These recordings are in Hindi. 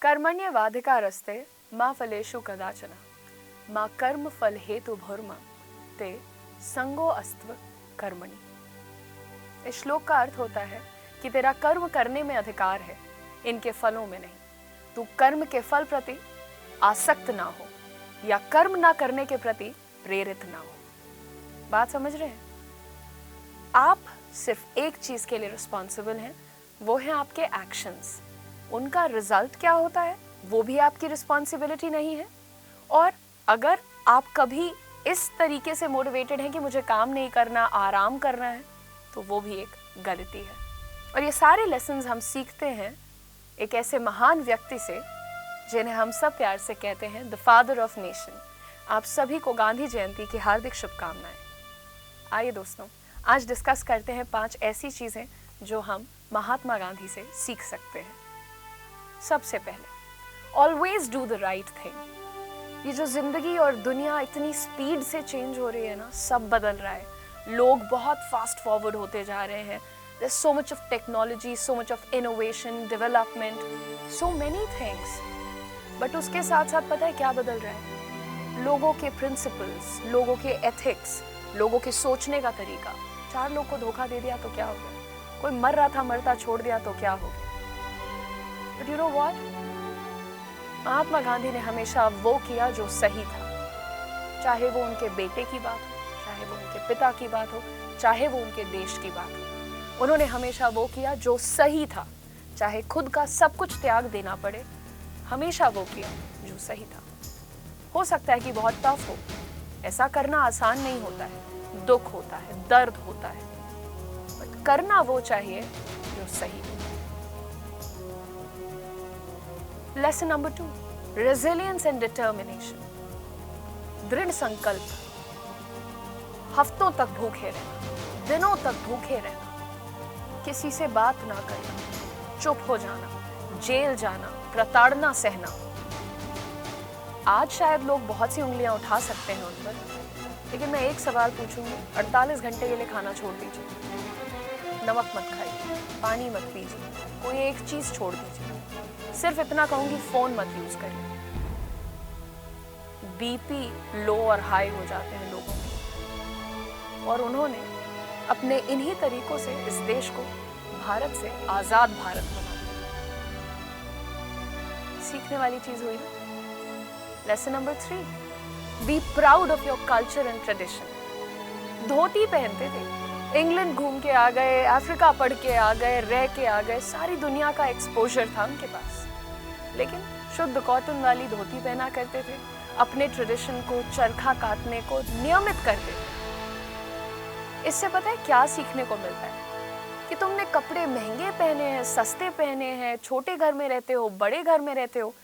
कर्मण्येवाधिकारस्ते मा फलेषु कदाचन मा कर्म फल हेतु भर्म ते संगो अस्त्व कर्मणि। इस श्लोक का अर्थ होता है कि तेरा कर्म करने में अधिकार है, इनके फलों में नहीं। तू कर्म के फल प्रति आसक्त ना हो या कर्म ना करने के प्रति प्रेरित ना हो। बात समझ रहे हैं? आप सिर्फ एक चीज के लिए रिस्पॉन्सिबल हैं, वो है आपके एक्शंस। उनका रिजल्ट क्या होता है वो भी आपकी रिस्पॉन्सिबिलिटी नहीं है। और अगर आप कभी इस तरीके से मोटिवेटेड हैं कि मुझे काम नहीं करना, आराम करना है, तो वो भी एक गलती है। और ये सारे लेसन्स हम सीखते हैं एक ऐसे महान व्यक्ति से जिन्हें हम सब प्यार से कहते हैं द फादर ऑफ नेशन। आप सभी को गांधी जयंती की हार्दिक शुभकामनाएं। आइए दोस्तों, आज डिस्कस करते हैं 5 ऐसी चीजें जो हम महात्मा गांधी से सीख सकते हैं। सबसे पहले, always do the right thing. ये जो जिंदगी और दुनिया इतनी स्पीड से चेंज हो रही है ना, सब बदल रहा है, लोग बहुत फास्ट फॉरवर्ड होते जा रहे हैं। There's so much of technology, so much of innovation, development, so many things. But उसके साथ साथ पता है क्या बदल रहा है? लोगों के प्रिंसिपल्स, लोगों के एथिक्स, लोगों के सोचने का तरीका। 4 लोग को धोखा दे दिया तो क्या हो गया? कोई मर रहा था, मरता छोड़ दिया तो क्या हो गया? But you know what? Mahatma Gandhi ने हमेशा वो किया जो सही था। चाहे वो उनके बेटे की बात हो, चाहे वो उनके पिता की बात हो, चाहे वो उनके देश की बात हो, उन्होंने हमेशा वो किया जो सही था। चाहे खुद का सब कुछ त्याग देना पड़े, हमेशा वो किया जो सही था। हो सकता है कि बहुत टफ हो, ऐसा करना आसान नहीं होता है, दुख होता है, दर्द होता है, बट करना वो चाहिए जो सही है। Lesson number 2, resilience and determination. दृढ़ संकल्प। हफ्तों तक भूखे रहना, दिनों तक भूखे रहना, किसी से बात ना करना, चुप हो जाना, जेल जाना, प्रताड़ना सहना। आज शायद लोग बहुत सी उंगलियां उठा सकते हैं उन पर, लेकिन मैं एक सवाल पूछूंगी, 48 घंटे के लिए खाना छोड़ दीजिए, नमक मत खाइए, पानी मत पीजिए, कोई एक चीज छोड़ दीजिए। सिर्फ इतना कहूंगी, फोन मत यूज करिए। बीपी लो और हाई हो जाते हैं लोगों के, और उन्होंने अपने इन्हीं तरीकों से इस देश को भारत से आजाद भारत बना। सीखने वाली चीज हुई ना। Lesson number 3, be proud of your culture and tradition. Dhoti पहनते थे, इंग्लैंड घूम के आ गए, अफ्रीका पढ़ के आ गए, रह के आ गए, सारी दुनिया का एक्सपोजर था उनके पास, लेकिन शुद्ध कॉटन वाली धोती पहना करते थे। अपने ट्रेडिशन को, चरखा काटने को नियमित करते थे। इससे पता है क्या सीखने को मिलता है? कि तुमने कपड़े महंगे पहने हैं, सस्ते पहने हैं, छोटे घर में रहते हो, बड़े घर में रहते हो,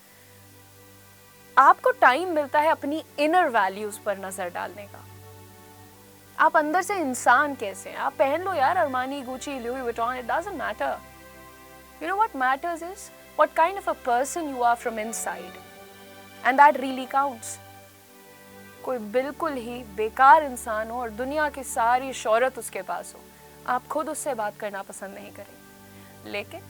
आपको टाइम मिलता है अपनी इनर वैल्यूज पर नजर डालने का। आप अंदर से इंसान कैसे हैं? आप पहन लो यार Armani, Gucci, Louis Vuitton, it doesn't matter. You know what matters is what kind of a person you are from inside, and that really counts. कोई बिल्कुल ही बेकार इंसान हो और दुनिया की सारी शोहरत उसके पास हो, आप खुद उससे बात करना पसंद नहीं करेंगे। लेकिन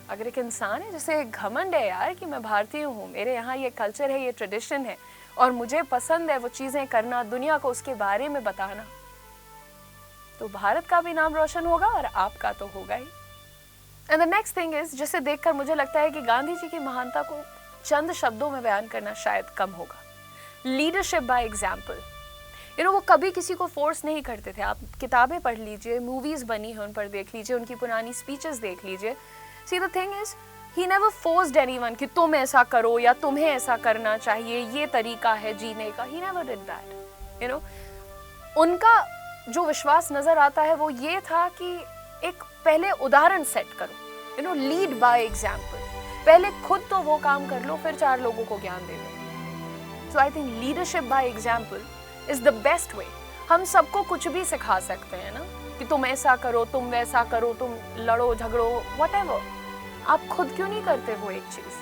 अगर एक इंसान है जिसे घमंड है यार कि मैं भारतीय हूँ, मेरे यहाँ ये कल्चर है, ये ट्रेडिशन है, और मुझे पसंद है वो चीज़ें करना, दुनिया को उसके बारे में बताना, तो भारत का भी नाम रोशन होगा और आपका तो होगा ही। And the next thing is, जिसे देखकर मुझे लगता है कि गांधी जी की महानता को चंद शब्दों में बयान करना शायद कम होगा। Leadership by example. You know, वो कभी किसी को फोर्स नहीं करते थे। आप किताबें पढ़ लीजिए, मूवीज बनी है उन पर देख लीजिए, उनकी पुरानी स्पीचेस देख लीजिए। See the thing is, he never forced anyone कि तुम ऐसा करो या तुम्हें ऐसा करना चाहिए, ये तरीका है जीने का। He never did that. You know, उनका जो विश्वास नजर आता है वो ये था कि एक पहले उदाहरण सेट करो, you know, lead by example. पहले खुद तो वो काम कर लो, फिर 4 लोगों को ज्ञान दे दो। So I think leadership by example is the best way. हम सबको कुछ भी सिखा सकते हैं ना, कि तुम ऐसा करो, तुम वैसा करो, तुम लड़ो झगड़ो, व्हाटएवर। आप खुद क्यों नहीं करते वो एक चीज?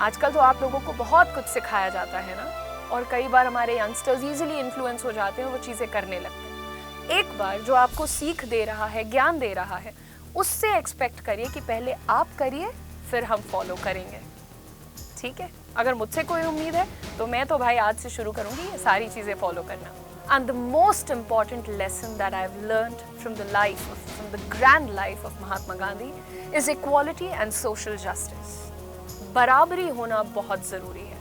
आजकल तो आप लोगों को बहुत कुछ सिखाया जाता है ना, और कई बार हमारे यंगस्टर्स इजीली इन्फ्लुएंस हो जाते हैं, वो चीजें करने लगते हैं। एक बार जो आपको सीख दे रहा है, ज्ञान दे रहा है, उससे एक्सपेक्ट करिए कि पहले आप करिए, फिर हम फॉलो करेंगे। ठीक है, अगर मुझसे कोई उम्मीद है तो मैं तो भाई आज से शुरू करूंगी ये सारी चीजें फॉलो करना। And the most important lesson that I've learned from the grand life of Mahatma Gandhi is equality and social justice. बराबरी होना बहुत जरूरी है।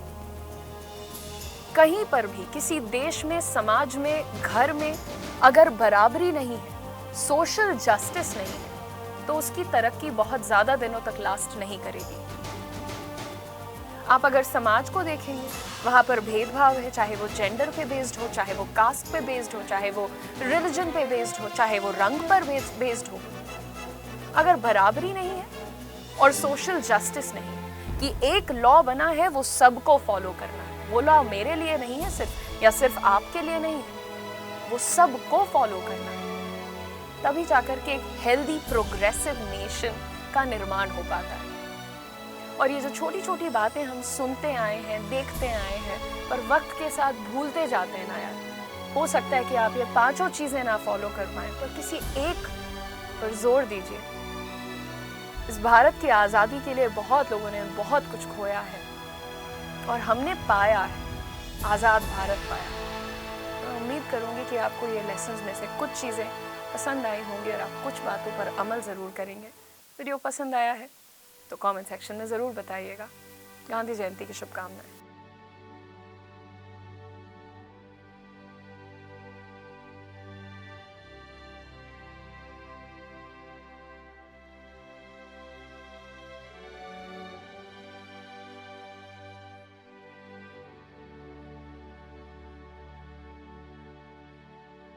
कहीं पर भी किसी देश में, समाज में, घर में अगर बराबरी नहीं है, सोशल जस्टिस नहीं है, तो उसकी तरक्की बहुत ज्यादा दिनों तक लास्ट नहीं करेगी। आप अगर समाज को देखेंगे, वहाँ पर भेदभाव है, चाहे वो जेंडर पे बेस्ड हो, चाहे वो कास्ट पे बेस्ड हो, चाहे वो रिलीजन पे बेस्ड हो, चाहे वो रंग पर बेस्ड हो। अगर बराबरी नहीं है और सोशल जस्टिस नहीं है कि एक लॉ बना है वो सबको फॉलो करना है, वो लॉ मेरे लिए नहीं है सिर्फ या सिर्फ आपके लिए नहीं है, वो सबको फॉलो करना है, तभी जाकर के एक हेल्दी प्रोग्रेसिव नेशन का निर्माण हो पाता है। और ये जो छोटी छोटी बातें हम सुनते आए हैं, देखते आए हैं, पर वक्त के साथ भूलते जाते हैं ना यार। हो सकता है कि आप ये पांचों चीजें ना फॉलो कर पाए, पर किसी एक पर जोर दीजिए। इस भारत की आज़ादी के लिए बहुत लोगों ने बहुत कुछ खोया है और हमने पाया है, आज़ाद भारत पाया। तो उम्मीद करूंगी कि आपको ये लेसन्स में से कुछ चीज़ें पसंद आई होंगी और आप कुछ बातों पर अमल ज़रूर करेंगे। वीडियो पसंद आया है तो कमेंट सेक्शन में ज़रूर बताइएगा। गांधी जयंती की शुभकामनाएं।